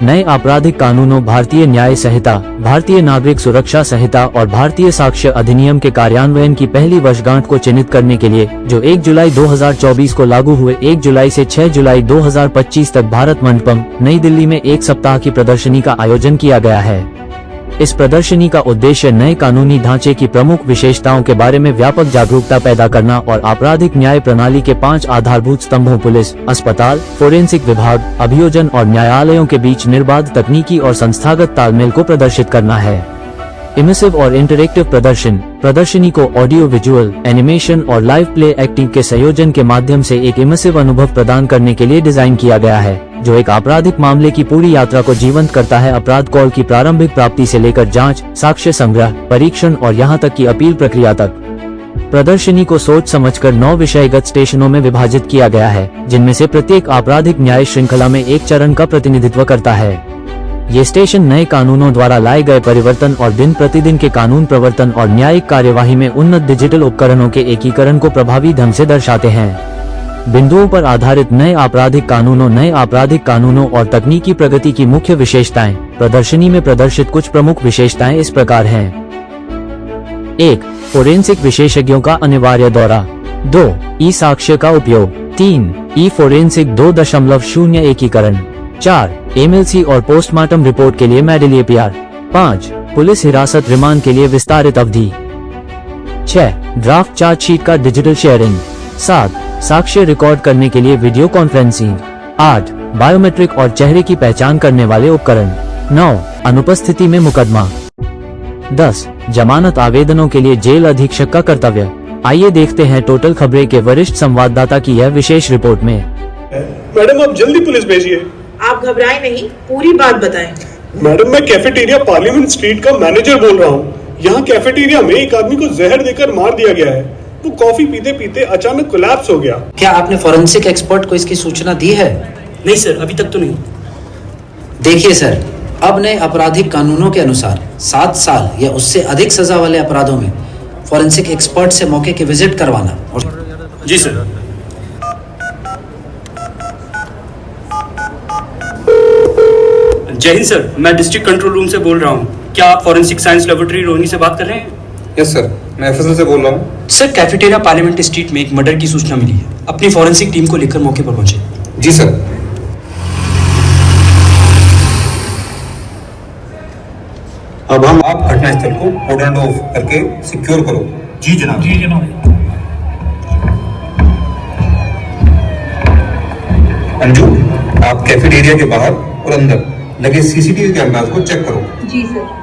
नए आपराधिक कानूनों भारतीय न्याय संहिता, भारतीय नागरिक सुरक्षा संहिता और भारतीय साक्ष्य अधिनियम के कार्यान्वयन की पहली वर्षगांठ को चिन्हित करने के लिए, जो 1 जुलाई 2024 को लागू हुए 1 जुलाई से 6 जुलाई 2025 तक भारत मंडपम, नई दिल्ली में एक सप्ताह की प्रदर्शनी का आयोजन किया गया है। इस प्रदर्शनी का उद्देश्य नए कानूनी ढांचे की प्रमुख विशेषताओं के बारे में व्यापक जागरूकता पैदा करना और आपराधिक न्याय प्रणाली के 5 आधारभूत स्तंभों पुलिस, अस्पताल, फोरेंसिक विभाग, अभियोजन और न्यायालयों के बीच निर्बाध तकनीकी और संस्थागत तालमेल को प्रदर्शित करना है। इमर्सिव और इंटरैक्टिव प्रदर्शनी को ऑडियो विजुअल, एनिमेशन और लाइव प्ले एक्टिंग के संयोजन के माध्यम से एक इमर्सिव अनुभव प्रदान करने के लिए डिजाइन किया गया है, जो एक आपराधिक मामले की पूरी यात्रा को जीवंत करता है, अपराध कॉल की प्रारंभिक प्राप्ति से लेकर जांच, साक्ष्य संग्रह, परीक्षण और यहां तक कि अपील प्रक्रिया तक। प्रदर्शनी को सोच समझकर 9 विषयगत स्टेशनों में विभाजित किया गया है, जिनमें से प्रत्येक आपराधिक न्याय श्रृंखला में एक चरण का प्रतिनिधित्व करता है। ये स्टेशन नए कानूनों द्वारा लाए गए परिवर्तन और दिन प्रतिदिन के कानून प्रवर्तन और न्यायिक कार्यवाही में उन्नत डिजिटल उपकरणों के एकीकरण को प्रभावी ढंग से दर्शाते हैं। बिंदुओं पर आधारित नए आपराधिक कानूनों और तकनीकी प्रगति की मुख्य विशेषताएं। प्रदर्शनी में प्रदर्शित कुछ प्रमुख विशेषताएं इस प्रकार हैं। 1. फोरेंसिक विशेषज्ञों का अनिवार्य दौरा। 2. ई साक्ष्य का उपयोग। 3. ई फोरेंसिक 2.0 एकीकरण। 4. एमएलसी और पोस्टमार्टम रिपोर्ट के लिए मेडल APR। 5. पुलिस हिरासत रिमांड के लिए विस्तारित अवधि। 6. ड्राफ्ट चार्जशीट का डिजिटल शेयरिंग। 7. साक्ष्य रिकॉर्ड करने के लिए वीडियो कॉन्फ्रेंसिंग। 8. बायोमेट्रिक और चेहरे की पहचान करने वाले उपकरण। 9. अनुपस्थिति में मुकदमा। 10. जमानत आवेदनों के लिए जेल अधीक्षक का कर्तव्य। आइए देखते हैं टोटल खबरें के वरिष्ठ संवाददाता की यह विशेष रिपोर्ट में। मैडम आप जल्दी पुलिस भेजिए। आप घबराएं नहीं, पूरी बात बताएं। मैडम मैं कैफेटेरिया पार्लियामेंट स्ट्रीट का मैनेजर बोल रहा हूँ। यहाँ कैफेटेरिया में एक आदमी को जहर देकर मार दिया गया है। वो कॉफी पीते पीते अचानक कोलैप्स हो गया। क्या आपने फॉरेंसिक एक्सपर्ट को इसकी सूचना दी है? नहीं सर, अभी तक तो नहीं। देखिए सर, अब नए आपराधिक कानूनों के अनुसार 7 साल या उससे अधिक सजा वाले अपराधों में फॉरेंसिक एक्सपर्ट से मौके की विजिट करवाना और जी सर। जय हिंद सर, मैं डिस्ट्रिक्ट कंट्रोल रूम से बोल रहा हूँ। क्या आप फॉरेंसिक साइंस लेबोरेटरी रोहिणी से बात कर रहे हैं? यस सर, मैं एफएसएल से बोल रहा हूँ। सर, कैफेटेरिया पार्लियामेंट स्ट्रीट में एक मर्डर की सूचना मिली है। अपनी फॉरेंसिक टीम को लेकर मौके पर पहुंचे। जी सर। अब आप घटनास्थल को कोड ऑफ करके सिक्योर करो। जी जनाब। जी जनाब। अंजू, आप कैफेटेरिया के बाहर और अंदर लगे सीसीटीवी कैमरास को चेक करो। जी सर।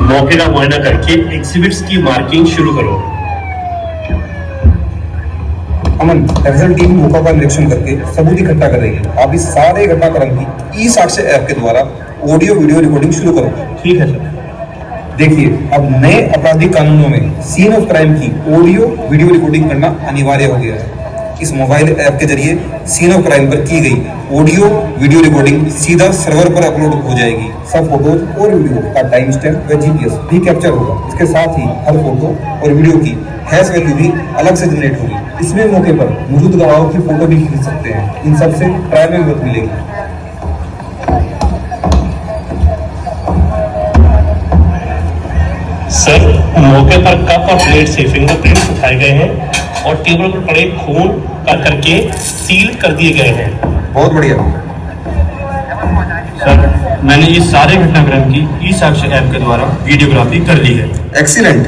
मौके का मुआयना करके एग्जिबिट्स की मार्किंग शुरू करो। अमन, एफएसएल टीम मौका का निरीक्षण करके सबूत इकट्ठा कर रही है। आप इस सारे घटनाक्रम की ई साक्ष्य ऐप के द्वारा ऑडियो वीडियो रिकॉर्डिंग शुरू करो। ठीक है सर। देखिए, अब नए आपराधिक कानूनों में सीन ऑफ क्राइम की ऑडियो वीडियो रिकॉर्डिंग करना अनिवार्य हो गया है। इस मोबाइल ऐप के जरिए सीन ऑफ क्राइम पर की गई ऑडियो वीडियो रिकॉर्डिंग सीधा सर्वर पर अपलोड हो जाएगी। सब फोटोज और वीडियो का टाइम स्टैम्प व जीपीएस भी कैप्चर होगा। इसके साथ ही हर फोटो और वीडियो की हैश वैल्यू भी अलग से जनरेट होगी। इसमें मौके पर मौजूद गवाहों की फोटो भी खींच सकते हैं। इन सब से ट्रायल में मदद मिलेगी। सर, मौके पर कप और प्लेट से फिंगरप्रिंट्स उठाए गए हैं और टेबल पर पड़े खून का करके सील कर दिए गए हैं। बहुत बढ़िया सर, मैंने ये सारे घटनाक्रम की ई साक्ष्य ऐप के द्वारा वीडियोग्राफी कर ली है। एक्सीलेंट।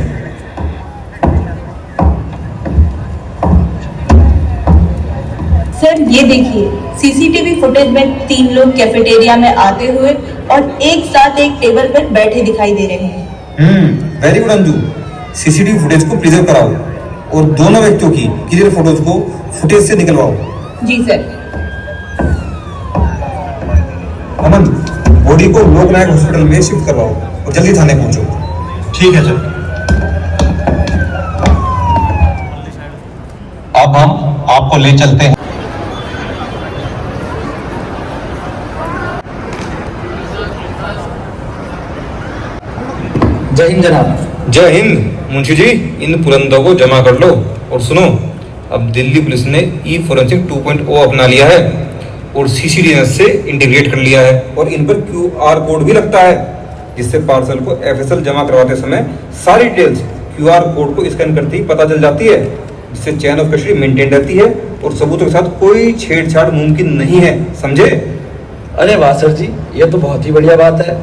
सर ये देखिए, सीसीटीवी फुटेज में 3 लोग कैफेटेरिया में आते हुए और एक साथ एक टेबल पर बैठे दिखाई दे रहे हैं। Very good Anju. CCTV footage को प्रिजर्व कराओ और दोनों व्यक्तियों की क्लियर फोटोज को फुटेज से निकलवाओ। जी सर। अमन, बॉडी को लोकनायक हॉस्पिटल में शिफ्ट करवाओ और जल्दी थाने पहुंचो। ठीक है सर। अब हम आपको ले चलते हैं। जय हिंद जनाब। जय हिंद मुंशी जी, इन पुरंदों को जमा कर लो। और सुनो, अब दिल्ली पुलिस ने ई फोरेंसिक 2.0 अपना लिया है और सीसीटीवी से इंटीग्रेट कर लिया है और इन पर QR कोड भी लगता है, जिससे पार्सल को FSL जमा करवाते समय सारी डिटेल्स QR कोड को स्कैन करते ही पता चल जाती है, जिससे चैन ऑफ कस्टडी मेंटेन रहती है और सबूतों के साथ कोई छेड़छाड़ मुमकिन नहीं है, समझे? अरे वाह सर जी, ये तो बहुत ही बढ़िया बात है।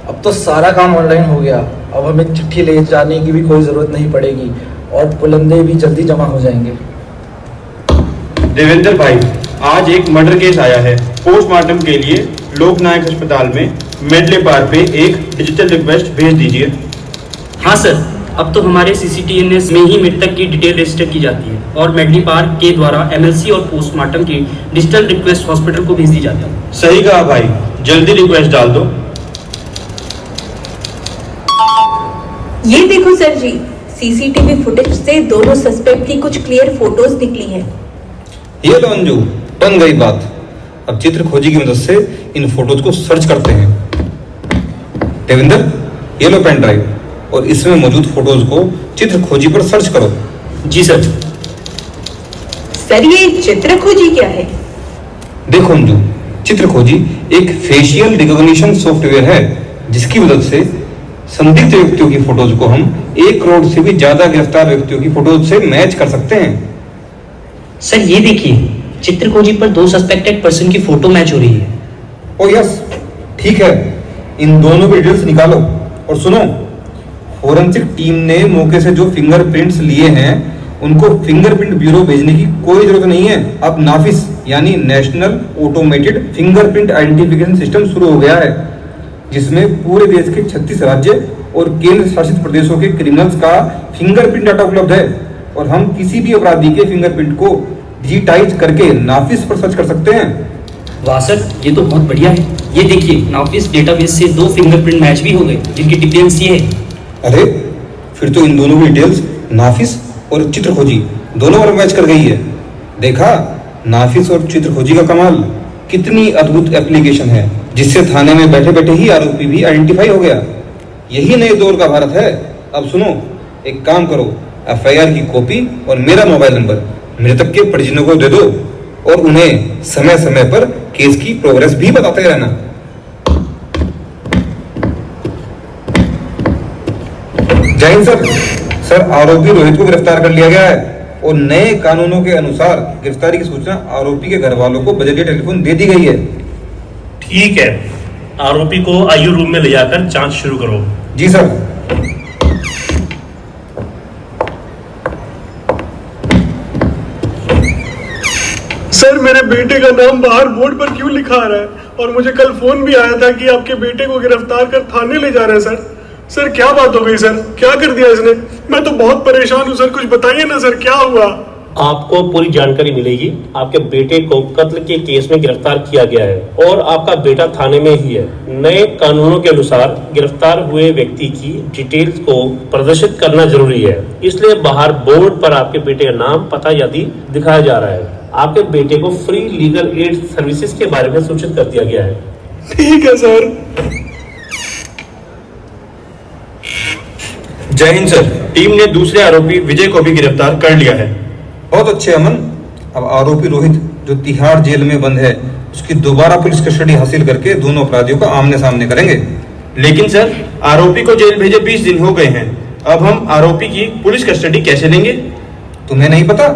अब तो सारा काम ऑनलाइन हो गया। अब हमें चिट्ठी ले जाने की भी कोई ज़रूरत नहीं पड़ेगी और पुलंदे भी जल्दी जमा हो जाएंगे। देवेंद्र भाई, आज एक मर्डर केस आया है। पोस्टमार्टम के लिए लोकनायक अस्पताल में मेडले पार पे एक डिजिटल रिक्वेस्ट भेज दीजिए। हाँ सर, अब तो हमारे CCTNS में ही मृतक की डिटेल रजिस्टर की जाती है और मेडली पार्क के द्वारा MLC और पोस्टमार्टम की डिजिटल रिक्वेस्ट हॉस्पिटल को भेज दी जाती है। सही कहा भाई, जल्दी रिक्वेस्ट डाल दो। ये देखो सर जी, CCTV फुटेज से दोनों सस्पेक्ट की कुछ क्लियर फोटोज निकली हैं। ये लो अंजू, बन गई बात। अब चित्र खोजी की मदद से इन फोटोज को सर्च करते हैं। देवेंद्र, ये लो पेन ड्राइव और इसमें मौजूद फोटोज को चित्र खोजी पर सर्च करो। जी सर। सर ये चित्र खोजी क्या है? देखो अंजू, चित्र खोजी एक फेशियल रिकॉग्निशन सॉफ्टवेयर है, जिसकी मदद से संदिग्ध व्यक्तियों की फोटोज को हम 1 करोड़ से भी ज्यादा गिरफ्तार व्यक्तियों की फोटोज से मैच कर सकते हैं। सर ये देखिए, चित्र खोजी पर 2 सस्पेक्टेड पर्सन की फोटो मैच हो रही है। ओ यस, ठीक है, इन दोनों की डिटेल्स निकालो। और सुनो, फोरेंसिक टीम ने मौके से जो फिंगरप्रिंट्स लिए हैं उनको फिंगरप्रिंट ब्यूरो भेजने की कोई जरूरत नहीं है। अब नाफिस यानी national automated fingerprint identification system शुरू हो गया है, जिसमें पूरे देश के 36 राज्य और केंद्र शासित प्रदेशों के क्रिमिनल्स का फिंगरप्रिंट डाटा उपलब्ध है और हम किसी भी अपराधी के फिंगरप्रिंट को डिजिटाइज करके नाफिस पर सर्च कर सकते हैं। वाह सर, ये तो बहुत बढ़िया है। ये देखिए, नाफिस डेटाबेस से 2 फिंगरप्रिंट मैच भी हो गए, जिनकी डिपेंडेंसी है। अरे फिर तो इन दोनों की डिटेल्स नाफिस और चित्र खोजी दोनों पर मैच कर गई है। देखा नाफिस और चित्र खोजी का कमाल, कितनी अद्भुत एप्लीकेशन है, जिससे थाने में बैठे बैठे ही आरोपी भी आइडेंटिफाई हो गया। यही नए दौर का भारत है। अब सुनो, एक काम करो, FIR की कॉपी और मेरा मोबाइल नंबर मृतक के परिजनों को दे दो और उन्हें समय समय पर केस की प्रोग्रेस भी बताते रहना। जय हिंद सर। सर, आरोपी रोहित को गिरफ्तार कर लिया गया है और नए कानूनों के अनुसार गिरफ्तारी की सूचना आरोपी के घर वालों को बजटिया टेलीफोन दे दी गई है। ठीक है, आरोपी को IU रूम में ले जाकर जांच शुरू करो। जी सर। सर, मेरे बेटे का नाम बाहर बोर्ड पर क्यों लिखा आ रहा है? और मुझे कल फोन भी आया था कि आपके बेटे को गिरफ्तार कर थाने ले जा रहे हैं। सर क्या बात हो गई सर? क्या कर दिया इसने? मैं तो बहुत परेशान हूँ सर, कुछ बताइए ना सर, क्या हुआ? आपको पूरी जानकारी मिलेगी। आपके बेटे को कत्ल के केस में गिरफ्तार किया गया है और आपका बेटा थाने में ही है। नए कानूनों के अनुसार गिरफ्तार हुए व्यक्ति की डिटेल्स को प्रदर्शित करना जरूरी है, इसलिए बाहर बोर्ड पर आपके बेटे का नाम, पता आदि दिखाया जा रहा है। आपके बेटे को फ्री लीगल एड सर्विसेज के बारे में सूचित कर दिया गया है। ठीक है सर। जय हिंद सर, टीम ने दूसरे आरोपी विजय को भी गिरफ्तार कर लिया है। बहुत अच्छे अमन। अब आरोपी रोहित जो तिहाड़ जेल में बंद है, उसकी दोबारा पुलिस कस्टडी हासिल करके दोनों अपराधियों को आमने सामने करेंगे। लेकिन सर, आरोपी को जेल भेजे 20 दिन हो गए हैं। अब हम आरोपी की पुलिस कस्टडी कैसे लेंगे? तुम्हें नहीं पता?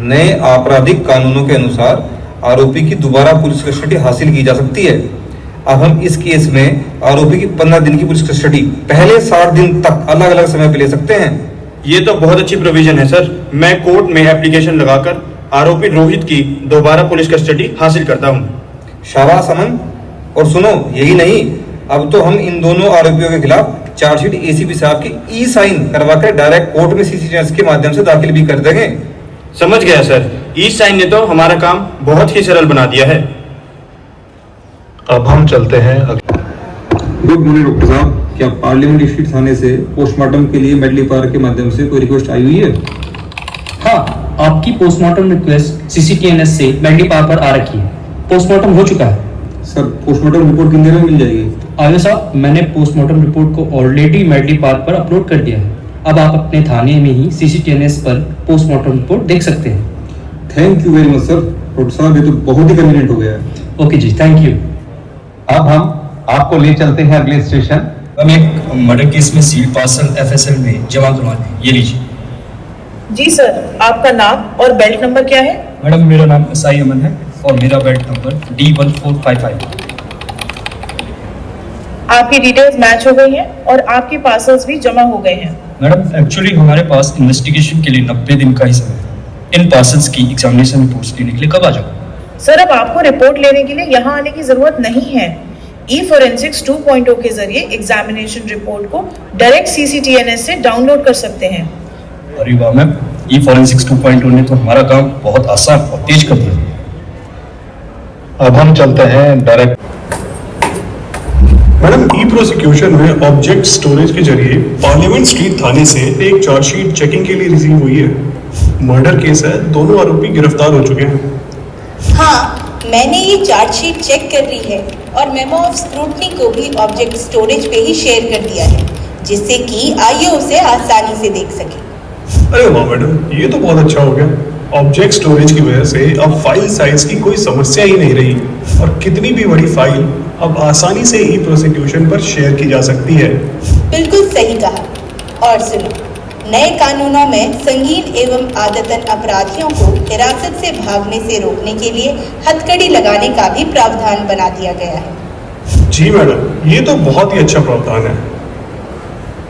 नए आपराधिक कानूनों के अनुसार आरोपी की दोबारा पुलिस कस्टडी हासिल की जा सकती है। अब हम इस केस में आरोपी की 15 दिन की पुलिस कस्टडी पहले 60 दिन तक अलग अलग समय पर ले सकते हैं। ये तो बहुत अच्छी प्रोविजन है सर। मैं कोर्ट में एप्लीकेशन लगाकर आरोपी रोहित की दोबारा पुलिस कस्टडी हासिल करता हूँ। शाबाश अमन। और सुनो, यही नहीं, अब तो हम इन दोनों आरोपियों के खिलाफ चार्जशीट ACP साहब की E-साइन करवाकर डायरेक्ट कोर्ट में CCTV के माध्यम से दाखिल भी कर देंगे। समझ गया सर। E-साइन ने तो हमारा काम बहुत ही सरल बना दिया है। अब हम चलते हैं। गुड मॉर्निंग डॉक्टर साहब, क्या पार्लियामेंट स्ट्रीट थाने से पोस्टमार्टम के लिए मेडली पार्क के माध्यम से कोई रिक्वेस्ट आई हुई है? हाँ, आपकी पोस्टमार्टम रिक्वेस्ट CCTNS से मेडली पार्क पर आ रखी है। पोस्टमार्टम हो चुका है। सर, पोस्टमार्टम रिपोर्ट कितनी देर में मिल जाएगी? आयो साहब, मैंने पोस्टमार्टम रिपोर्ट को ऑलरेडी मेडली पार्क पर अपलोड कर दिया है। अब आप अपने थाने में ही CCTNS पर पोस्टमार्टम रिपोर्ट देख सकते हैं। Thank you very much sir. Doctor साहब ये तो बहुत ही कन्वीनियंट हो गया है। Okay ji, thank you. अब हम आपको ले चलते हैं अगले स्टेशन। हम एक मर्डर केस में सील पार्सल FSL में जमा करवाने हैं। ये लीजिए। जी सर, आपका नाम और बेल्ट नंबर क्या है? मैडम मेरा नाम SI अमन है और मेरा बेल्ट नंबर D1455। आपकी डिटेल्स मैच हो गई हैं और आपके पार्सल्स भी जमा हो गए हैं। मैडम एक्चुअली हमारे पास इन्वेस्टिगेशन के लिए 90 दिन का ही समय है। इन पार्सल्स की एग्जामिनेशन रिपोर्ट्स लेने के लिए कब आ जाओ? सर, अब आपको रिपोर्ट लेने के लिए यहाँ आने की जरूरत नहीं है। E-Forensics 2.0 के जरिए एग्जामिनेशन रिपोर्ट को डायरेक्ट CCTNS से डाउनलोड कर सकते हैं। अरे वाह मैम, E-Forensics 2.0 ने तो हमारा काम बहुत आसान और तेज कर दिया। अब हम चलते हैं डायरेक्ट। मैडम, E-Prosecution में ऑब्जेक्ट स्टोरेज के जरिए पार्लियामेंट स्ट्रीट थाने से एक चार्जशीट चेकिंग के लिए रिसीव हुई है। मर्डर केस है, दोनों आरोपी गिरफ्तार हो चुके हैं। हाँ, मैंने ये चार्जशीट चेक कर ली है और मेमो ऑफ स्क्रूटनी को भी ऑब्जेक्ट स्टोरेज पे ही शेयर कर दिया है, जिससे कि आईओ उसे आसानी से देख सके। अरे वाह मैडम, ये तो बहुत अच्छा हो गया। ऑब्जेक्ट स्टोरेज की वजह से अब फाइल साइज की कोई समस्या ही नहीं रही और कितनी भी बड़ी फाइल अब आसानी से E-Prosecution पर शेयर की जा सकती है। बिल्कुल सही कहा। और सुनो, नए कानूनों में संगीन एवं आदतन अपराधियों को हिरासत से भागने से रोकने के लिए हथकड़ी लगाने का भी प्रावधान बना दिया गया है। जी मैडम, ये तो बहुत ही अच्छा प्रावधान है।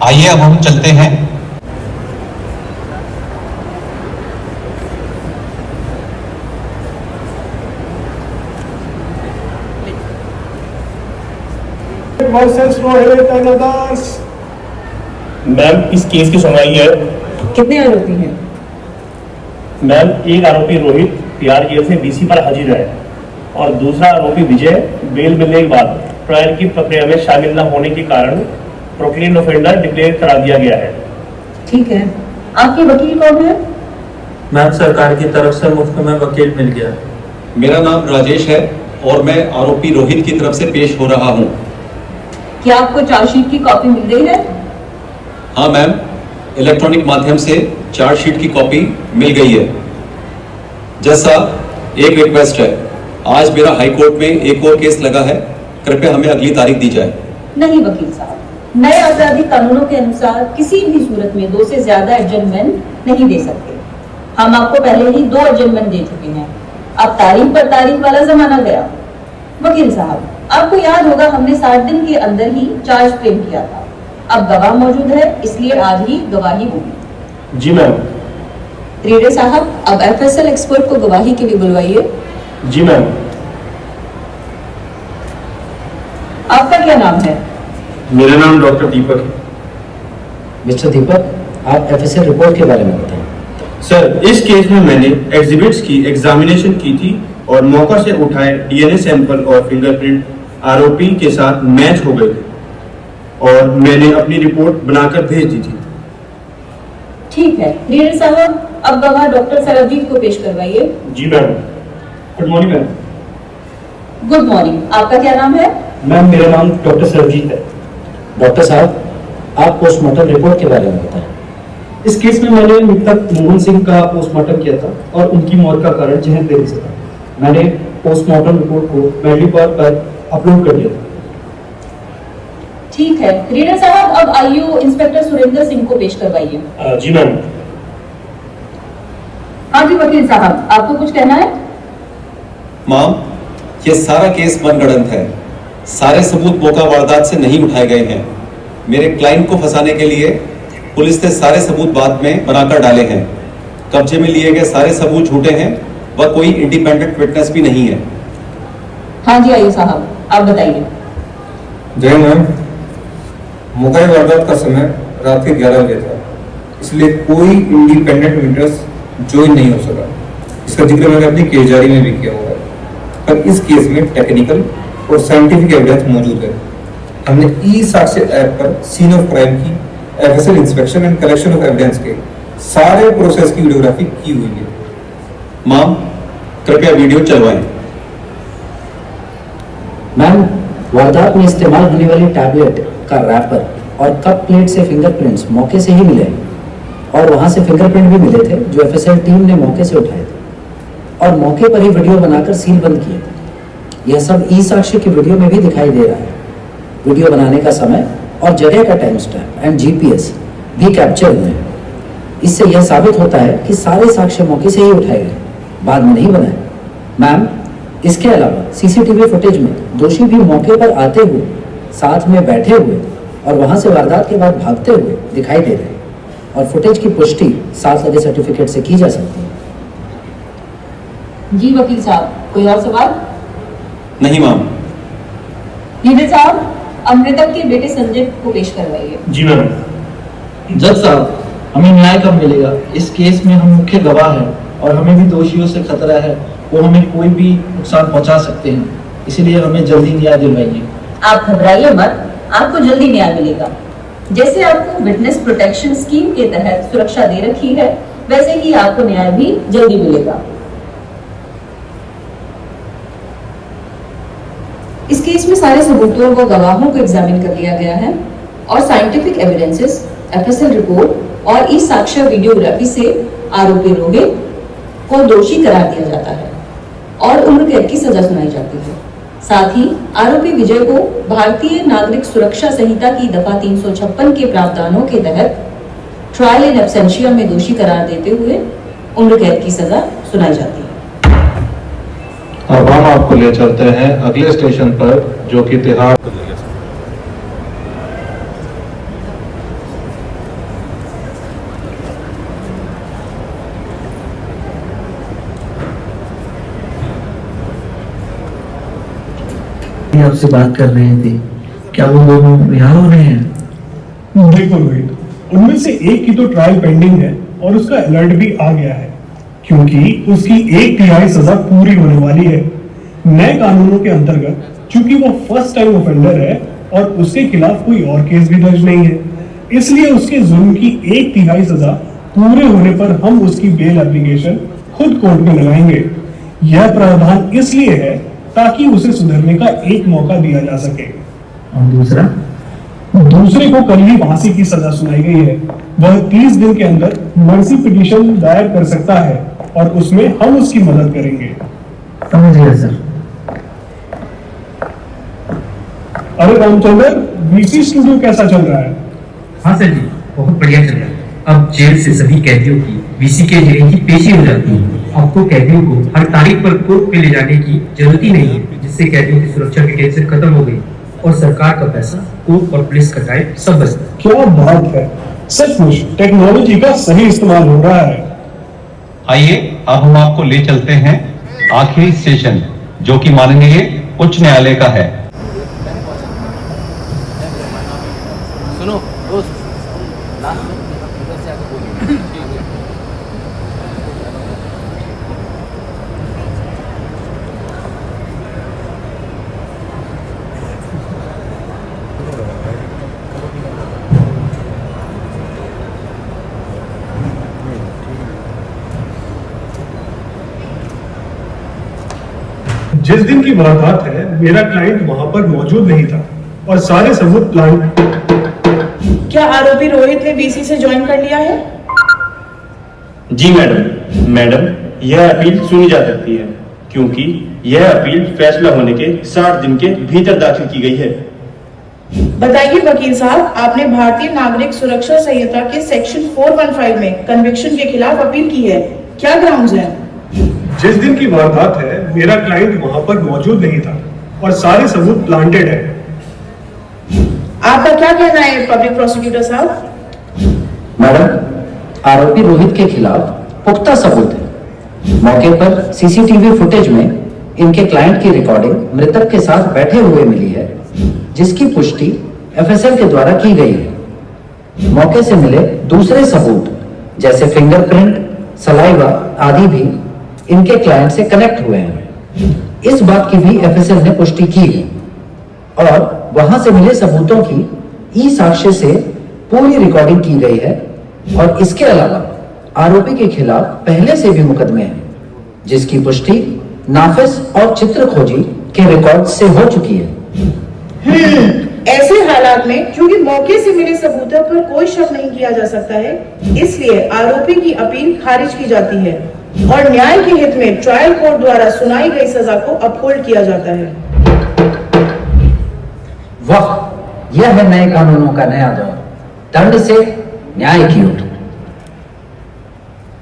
आइए अब हम चलते हैं। मैम इस केस की सुनवाई है। कितने आरोपी हैं? मैम एक आरोपी रोहित तिहाड़ जेल से BC पर हाजिर है और दूसरा आरोपी विजय बेल मिलने के बाद ट्रायल की प्रक्रिया में शामिल न होने के कारण प्रोक्लेन ऑफेंडर डिक्लेयर करा दिया गया है। ठीक है। आपके वकील कौन है? मैम, सरकार की तरफ से मुफ्त में वकील मिल गया। मेरा नाम राजेश है और मैं आरोपी रोहित की तरफ से पेश हो रहा हूँ। क्या आपको चार्जशीट की कॉपी मिल गई है? हाँ मैम, इलेक्ट्रॉनिक माध्यम से चार्जशीट की कॉपी मिल गई है। जैसा एक रिक्वेस्ट है, आज मेरा हाई कोर्ट में एक और केस लगा है, कृपया हमें अगली तारीख दी जाए। नहीं वकील साहब, नए आपराधिक कानूनों के अनुसार किसी भी सूरत में 2 से ज्यादा एडजमेंट नहीं दे सकते। हम आपको पहले ही 2 एडजमेंट दे चुके हैं। अब तारीख पर तारीख वाला जमाना गया। वकील साहब, आपको याद होगा हमने 60 दिन के अंदर ही चार्ज फ्रेम किया था। अब गवाह मौजूद है, इसलिए आज ही गवाही होगी। जी मैम। रेडे साहब, अब FSL एक्सपर्ट को गवाही के लिए बुलवाइए। जी मैम। आपका क्या नाम है? मेरा नाम डॉक्टर दीपक। मिस्टर दीपक, आप FSL रिपोर्ट के बारे में बताएं। सर, इस केस में मैंने एग्जिबिट्स की एग्जामिनेशन की थी और मौका से उठाए DNA सैंपल और फिंगरप्रिंट आरोपी के साथ मैच हो गए थे और मैंने अपनी रिपोर्ट बनाकर भेज दी थी। ठीक है रेडे साहब, अब गवाह डॉक्टर सरबजीत को पेश करवाइए। जी ma'am. Good morning ma'am. Good morning, आपका क्या नाम है? मैम मेरा नाम डॉक्टर सरबजीत है। डॉक्टर साहब, आप पोस्टमार्टम रिपोर्ट के बारे में बताएं। इस केस में मैंने मृतक मोहन सिंह का पोस्टमार्टम किया था और उनकी मौत का कारण जहर देने से था। मैंने पोस्टमार्टम रिपोर्ट को मेडली पार्क पर अपलोड कर दिया था। ठीक है रेडे साहब, अब आईओ इंस्पेक्टर सुरेंद्र सिंह को पेश करवाइए। जी मैम। हाँ जी वकील साहब, आपको कुछ कहना है? माम, ये सारा केस मनगढ़ंत है। सारे सबूत मौका वारदात से नहीं उठाए गए हैं। मेरे क्लाइंट को फंसाने के लिए पुलिस ने सारे सबूत बाद में बनाकर डाले हैं। कब्जे में लिए गए सारे सबूत झूठे हैं व कोई इंडिपेंडेंट विटनेस भी नहीं है। हाँ जी आईओ साहब, आप बताइए। जय मैम, मौका वारदात का समय रात के 11 बजे था, इसलिए कोई इंडिपेंडेंट विटनेस ज्वाइन नहीं हो सका। इसका जिक्र मैंने अपनी केस जारी में भी किया हुआ है। पर इस केस में टेक्निकल और साइंटिफिक एविडेंस मौजूद है। हमने ई-साक्ष्य ऐप पर सीन ऑफ क्राइम की FSL inspection and collection of evidence के सारे प्रोसेस की वीडियोग्राफी की हुई है। माम, कृपया वीडियो चलवाएं। मैम, वारदात में इस्तेमाल होने वाली टैबलेट का रैपर और कप प्लेट से फिंगरप्रिंट्स मौके से ही मिले और वहां से फिंगरप्रिंट भी मिले थे जो एफएसएल टीम ने मौके से उठाए थे और मौके पर ही वीडियो बनाकर सील बंद किए थे। यह सब ई साक्ष्य की वीडियो में भी दिखाई दे रहा है। वीडियो बनाने का समय और जगह का टाइम स्टैम्प एंड जीपीएस भी कैप्चर हुए हैं। इससे यह साबित होता है कि सारे साक्ष्य मौके से ही उठाए गए, बाद में नहीं बनाए। मैम, इसके अलावा सीसीटीवी फुटेज में दोषी भी मौके पर आते हुए, साथ में बैठे हुए और वहां से वारदात के बाद भागते हुए दिखाई दे रहे हैं और फुटेज की पुष्टि साथ लगे सर्टिफिकेट से की जा सकती है। जी वकील साहब, कोई और सवाल? नहीं मैम। लीडर साहब, अब मृतक के बेटे संजय को पेश करवाइए। जी मैम। जज साहब, हमें न्याय कब मिलेगा? इस केस में हम मुख्य गवाह हैं और हमें भी दोषियों से खतरा है, वो हमें कोई भी नुकसान पहुंचा सकते हैं, इसलिए हमें जल्दी न्याय दिलवाइए। आप घबराइए मत, आपको जल्दी न्याय मिलेगा। जैसे आपको विटनेस प्रोटेक्शन स्कीम के तहत सुरक्षा दे रखी है, वैसे ही आपको न्याय भी जल्दी मिलेगा। इस केस में सारे सबूतों व गवाहों को एग्जामिन कर लिया गया है और साइंटिफिक एविडेंसेस, एफएसएल रिपोर्ट और ई साक्ष्य वीडियोग्राफी से आरोपी रोहित को दोषी करार दिया जाता है और उम्र कैद की सजा सुनाई जाती है। साथ ही आरोपी विजय को भारतीय नागरिक सुरक्षा संहिता की दफा 356 के प्रावधानों के तहत ट्रायल इन एब्सेंशिया में दोषी करार देते हुए उम्र कैद की सजा सुनाई जाती है। अब हम आपको ले चलते हैं अगले स्टेशन पर, जो कि तिहाड़। आपसे बात कर रहे थे, क्या वो दोनों यहाँ हो रहे हैं? देखो रोहित, उनमें से एक की तो ट्रायल पेंडिंग है और उसका अलर्ट भी आ गया है, क्योंकि उसकी 1/3 सजा पूरी होने वाली है। नए कानूनों के अंतर्गत चूंकि वो फर्स्ट टाइम ऑफेंडर है और उसके खिलाफ कोई और केस भी दर्ज नहीं है, इसलिए उसके जुर्म की 1/3 सजा पूरे होने पर हम उसकी बेल एप्लीकेशन खुद कोर्ट में लगाएंगे। यह प्रावधान इसलिए है ताकि उसे सुधरने का एक मौका दिया जा सके। और दूसरे को कल ही फांसी की सजा सुनाई गई है। वह 30 दिन के अंदर मर्सी पिटीशन दायर कर सकता है और उसमें हम उसकी मदद करेंगे। समझ गया सर। अरे रामचंद्र, वीसी स्टूडियो कैसा चल रहा है? हाँ सर जी, बहुत बढ़िया चल रहा है। अब जेल से सभी कैदियों की वीसी के जरिए की पेशी हो जाती है। आपको कैदियों को हर तारीख पर कोर्ट पे ले जाने की जरूरत ही नहीं है, जिससे कैदियों की सुरक्षा की टेंशन खत्म हो गई और सरकार का पैसा कोर्ट और पुलिस का टाइम सब बचता है। क्या बात है, सचमुच टेक्नोलॉजी का सही इस्तेमाल हो रहा है। आइए अब हम आपको ले चलते हैं आखिरी स्टेशन, जो कि माननीय उच्च न्यायालय का है। सुनो दोस्त, जिस दिन की वारदात है, मेरा क्लाइंट वहां पर मौजूद नहीं था और सारे सबूत प्लांट। क्या आरोपी रोहित ने बीसी से ज्वाइन कर लिया है? जी मैडम, यह अपील सुनी जा सकती है, क्योंकि यह अपील फैसला होने के 60 दिन के भीतर दाखिल की गई है। बताइए वकील साहब, आपने भारतीय नागरिक सुरक्षा संहिता के सेक्शन 415 में कन्विक्शन के खिलाफ अपील की है, क्या ग्राउंड्स हैं? जिस दिन की वारदात है, मेरा क्लाइंट वहां पर मौजूद नहीं था और सारे सबूत प्लांटेड है। आपका क्या कहना है पब्लिक प्रोसिक्यूटर साहब? मैडम, आरोपी रोहित के खिलाफ पुख्ता सबूत है। मौके पर सीसीटीवी फुटेज में इनके क्लाइंट की रिकॉर्डिंग मृतक के साथ बैठे हुए मिली है, जिसकी पुष्टि एफएसएल के द्वारा की गई है। मौके से मिले दूसरे सबूत जैसे फिंगरप्रिंट, सलाइवा आदि भी इनके क्लाइंट से कनेक्ट हुए हैं। इस बात की भी एफएसएल ने पुष्टि की है और वहां से मिले सबूतों की ई साक्ष्य से पूरी रिकॉर्डिंग की गई है और इसके अलावा आरोपी के खिलाफ पहले से भी मुकदमे हैं, जिसकी पुष्टि नाफिस और चित्र खोजी के रिकॉर्ड से हो चुकी है। ऐसे हालात में क्योंकि मौके से मिले सबूतों पर कोई शक नहीं किया जा सकता है, इसलिए आरोपी की अपील खारिज की जाती है और न्याय के हित में ट्रायल कोर्ट द्वारा सुनाई गई सजा को अपहोल्ड किया जाता है। वाह, यह है नए कानूनों का नया दौर, दंड से न्याय की ओर।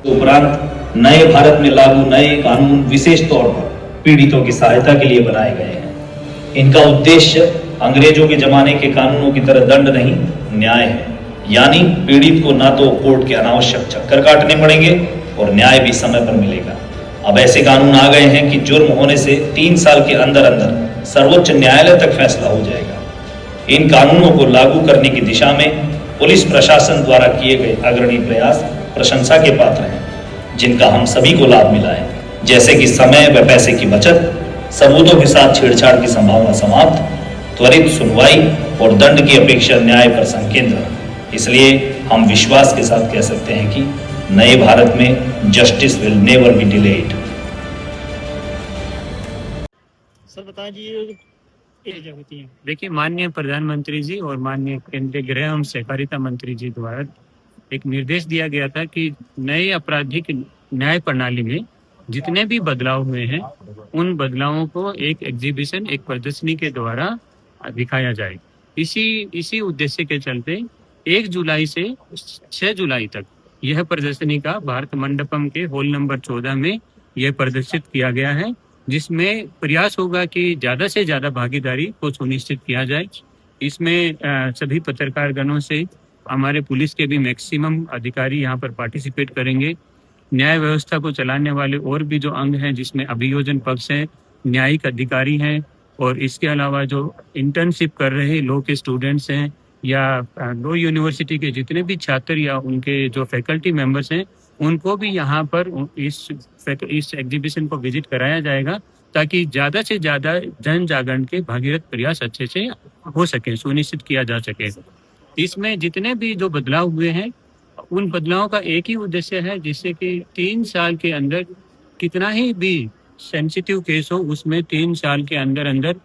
उपरांत नए भारत में लागू नए कानून विशेष तौर पर पीड़ितों की सहायता के लिए बनाए गए हैं। इनका उद्देश्य अंग्रेजों के जमाने के कानूनों की तरह दंड नहीं, न्याय है। यानी पीड़ित को ना तो कोर्ट के अनावश्यक चक्कर काटने पड़ेंगे और न्याय भी समय पर मिलेगा। अब ऐसे कानून आ गए हैं कि जुर्म होने से 3 साल के अंदर अंदर सर्वोच्च न्यायालय तक फैसला हो जाएगा। इन कानूनों को लागू करने की दिशा में पुलिस प्रशासन द्वारा किए गए अग्रणी प्रयास प्रशंसा के पात्र हैं, जिनका हम सभी को लाभ मिला है, जैसे कि समय व पैसे की बचत, सबूतों के साथ छेड़छाड़ की संभावना समाप्त, त्वरित सुनवाई और दंड की अपेक्षा न्याय पर संकेंद्रित। इसलिए हम विश्वास के साथ कह सकते हैं कि नए भारत में justice will never be delayed. Sir बताइए क्या होती है? देखिए, माननीय प्रधानमंत्री जी और माननीय केंद्रीय गृह एवं सहकारिता मंत्री जी द्वारा एक निर्देश दिया गया था कि नए आपराधिक न्याय प्रणाली में जितने भी बदलाव हुए हैं उन बदलावों को एक एग्जीबिशन, एक प्रदर्शनी के द्वारा दिखाया जाए। इसी उद्देश्य के चलते 1 जुलाई से 6 जुलाई तक यह प्रदर्शनी का भारत मंडपम के हॉल नंबर 14 में यह प्रदर्शित किया गया है, जिसमें प्रयास होगा कि ज़्यादा से ज़्यादा भागीदारी को सुनिश्चित किया जाए। इसमें सभी पत्रकार गणों से हमारे पुलिस के भी मैक्सिमम अधिकारी यहाँ पर पार्टिसिपेट करेंगे। न्याय व्यवस्था को चलाने वाले और भी जो अंग हैं, जिसमें अभियोजन पक्ष है, न्यायिक अधिकारी हैं और इसके अलावा जो इंटर्नशिप कर रहे लॉ के स्टूडेंट्स हैं या लॉ यूनिवर्सिटी के जितने भी छात्र या उनके जो फैकल्टी मेंबर्स हैं, उनको भी यहाँ पर इस एग्जीबिशन को विजिट कराया जाएगा ताकि ज़्यादा से ज़्यादा जन जागरण के भागीरथ प्रयास अच्छे से हो सके, सुनिश्चित किया जा सके। इसमें जितने भी जो बदलाव हुए हैं उन बदलावों का एक ही उद्देश्य है, जिससे कि 3 साल के अंदर कितना ही भी सेंसिटिव केस हो उसमें 3 साल के अंदर अंदर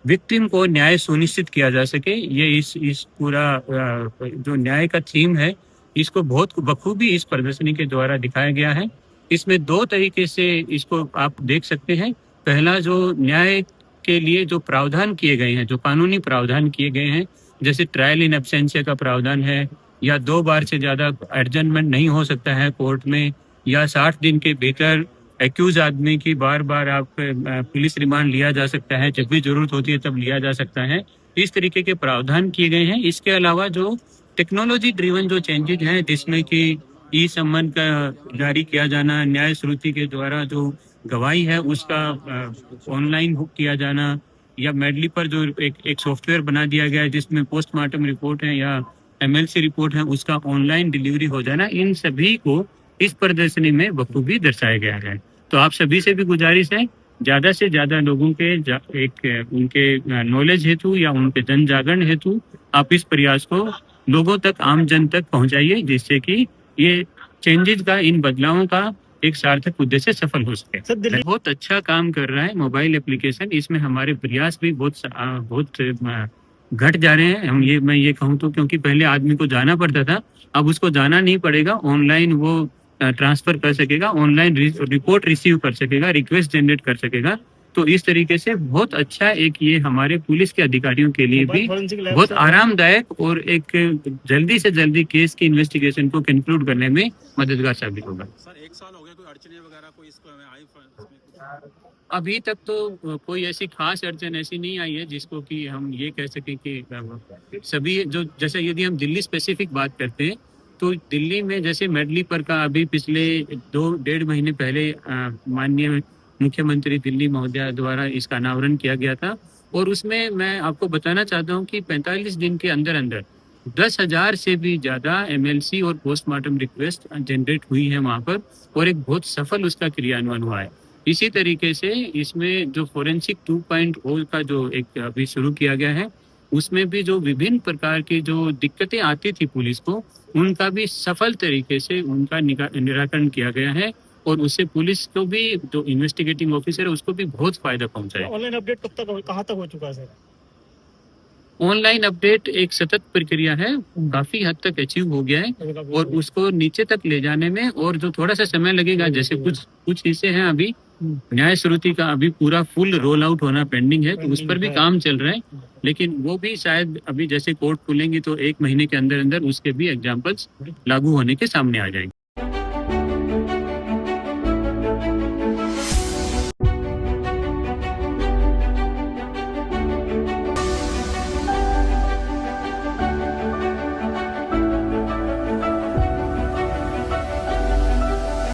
विक्टिम को न्याय सुनिश्चित किया जा सके। ये इस पूरा जो न्याय का थीम है, इसको बहुत बखूबी इस प्रदर्शनी के द्वारा दिखाया गया है। इसमें 2 तरीके से इसको आप देख सकते हैं। पहला, जो न्याय के लिए जो प्रावधान किए गए हैं, जो कानूनी प्रावधान किए गए हैं, जैसे ट्रायल इन एब्सेंशिया का प्रावधान है, या 2 बार से ज़्यादा एडजमेंट नहीं हो सकता है कोर्ट में, या 60 दिन के भीतर एक्यूज आदमी की बार बार आप पुलिस रिमांड लिया जा सकता है, जब भी जरूरत होती है तब लिया जा सकता है। इस तरीके के प्रावधान किए गए हैं। इसके अलावा जो टेक्नोलॉजी ड्रिवन जो चेंजेज हैं, जिसमें कि ई सम्मन का जारी किया जाना, न्याय श्रुति के द्वारा जो गवाही है उसका ऑनलाइन बुक किया जाना, या मेडली पर जो एक सॉफ्टवेयर बना दिया गया है जिसमें पोस्टमार्टम रिपोर्ट है या MLC रिपोर्ट है उसका ऑनलाइन डिलीवरी हो जाना, इन सभी को इस प्रदर्शनी में बखूबी दर्शाया गया है। तो आप सभी से भी गुजारिश है, ज़्यादा से ज़्यादा लोगों के उनके नॉलेज हेतु या उनके जन जागरण हेतु आप इस प्रयास को लोगों तक, आम जन तक पहुंचाइए, जिससे कि ये चेंजेस का, इन बदलावों का एक सार्थक उद्देश्य सफल हो सके। बहुत अच्छा काम कर रहा है मोबाइल एप्लीकेशन। इसमें हमारे प्रयास भी बहुत घट जा रहे हैं। मैं ये कहूँ तो, क्योंकि पहले आदमी को जाना पड़ता था, अब उसको जाना नहीं पड़ेगा, ऑनलाइन वो ट्रांसफर कर सकेगा, ऑनलाइन रिपोर्ट रिसीव कर सकेगा, रिक्वेस्ट जनरेट कर सकेगा। तो इस तरीके से बहुत अच्छा एक ये हमारे पुलिस के अधिकारियों के लिए भी बहुत आरामदायक और एक जल्दी से जल्दी केस की इन्वेस्टिगेशन को कंक्लूड करने में मददगार साबित होगा। सर 1 साल हो गया, कोई अड़चने वगैरह कोई इसको आई? अभी तक तो कोई ऐसी खास अड़चन ऐसी नहीं आई है जिसको कि हम ये कह सकें कि सभी जो, जैसे यदि हम दिल्ली स्पेसिफिक बात करते हैं तो दिल्ली में जैसे मेडली पर का अभी पिछले 2-1.5 महीने पहले माननीय मुख्यमंत्री दिल्ली महोदया द्वारा इसका अनावरण किया गया था, और उसमें मैं आपको बताना चाहता हूं कि 45 दिन के अंदर अंदर 10,000 से भी ज़्यादा MLC और पोस्टमार्टम रिक्वेस्ट जनरेट हुई है वहाँ पर, और एक बहुत सफल उसका क्रियान्वयन हुआ है। इसी तरीके से इसमें जो फोरेंसिक 2.0 का जो एक अभी शुरू किया गया है, उसमें भी जो विभिन्न प्रकार की जो दिक्कतें आती थी पुलिस को, उनका भी सफल तरीके से उनका निराकरण किया गया है, और उससे पुलिस को भी, जो इन्वेस्टिगेटिंग ऑफिसर है, उसको भी बहुत फायदा पहुंचा है। ऑनलाइन अपडेट कब तक, कहाँ तक हो चुका है सर? ऑनलाइन अपडेट एक सतत प्रक्रिया है, काफी हद तक अचीव हो गया है और उसको नीचे तक ले जाने में और जो थोड़ा सा समय लगेगा, जैसे कुछ हिस्से हैं अभी न्याय श्रुति का अभी पूरा फुल रोल आउट होना पेंडिंग है, तो उस पर भी काम चल रहा है, लेकिन वो भी शायद अभी जैसे कोर्ट खुलेंगी तो 1 महीने के अंदर अंदर उसके भी एग्जाम्पल्स लागू होने के सामने आ जाएंगे।